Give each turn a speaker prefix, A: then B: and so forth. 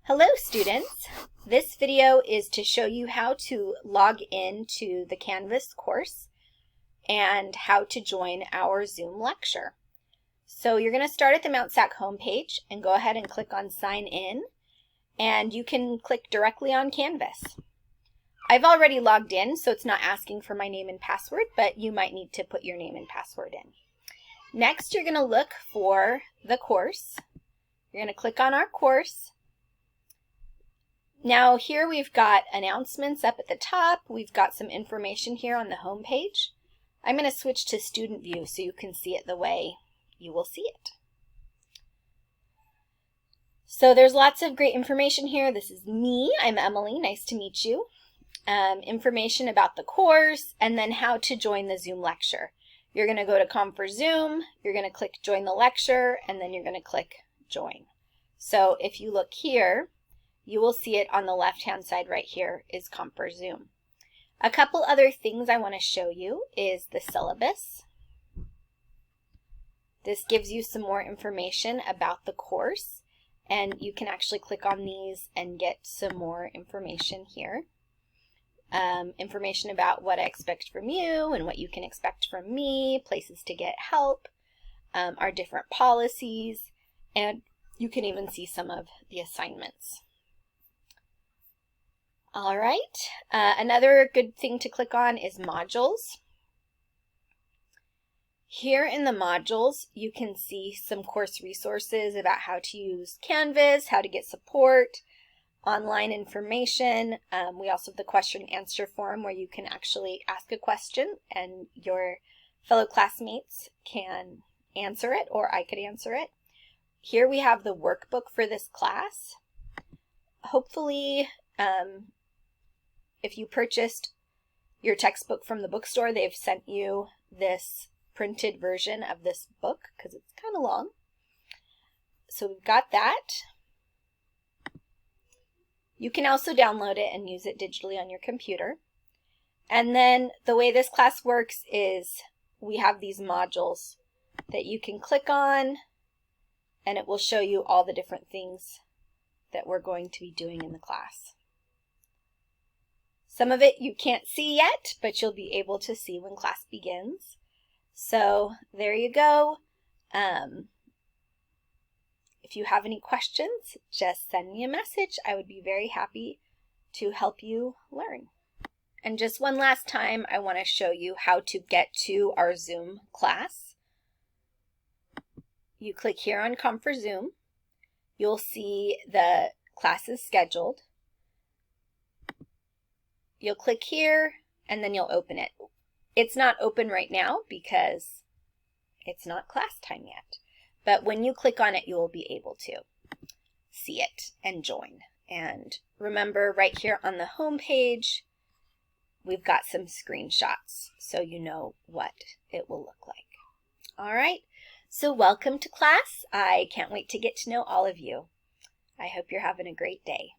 A: Hello students! This video is to show you how to log in to the Canvas course and how to join our Zoom lecture. So you're going to start at the Mount SAC homepage and go ahead and click on Sign In, and you can click directly on Canvas. I've already logged in, so it's not asking for my name and password, but you might need to put your name and password in. Next, you're going to look for the course. You're going to click on our course. Now here we've got announcements up at the top. We've got some information here on the home page. I'm going to switch to student view so you can see it the way you will see it. So there's lots of great information here. This is me. I'm Emily. Nice to meet you. Information about the course and then how to join the Zoom lecture. You're going to go to Com4Zoom, you're going to click Join the Lecture, and then you're going to click Join. So if you look here, you will see it on the left-hand side right here is Com4Zoom. A couple other things I want to show you is the syllabus. This gives you some more information about the course, and you can actually click on these and get some more information here. Information about what I expect from you and what you can expect from me, places to get help, our different policies, and you can even see some of the assignments. All right, another good thing to click on is modules. Here in the modules, you can see some course resources about how to use Canvas, how to get support, online information. We also have the question and answer form where you can actually ask a question and your fellow classmates can answer it, or I could answer it. Here we have the workbook for this class. Hopefully, if you purchased your textbook from the bookstore, they've sent you this printed version of this book because it's kind of long. So we've got that. You can also download it and use it digitally on your computer. And then the way this class works is we have these modules that you can click on, and it will show you all the different things that we're going to be doing in the class. Some of it you can't see yet, but you'll be able to see when class begins. So there you go. If you have any questions, just send me a message. I would be very happy to help you learn. And just one last time, I want to show you how to get to our Zoom class. You click here on Com4Zoom. You'll see the classes scheduled. You'll click here and then you'll open it. It's not open right now because it's not class time yet. But when you click on it, you will be able to see it and join. And remember, right here on the home page, we've got some screenshots so you know what it will look like. All right, so welcome to class. I can't wait to get to know all of you. I hope you're having a great day.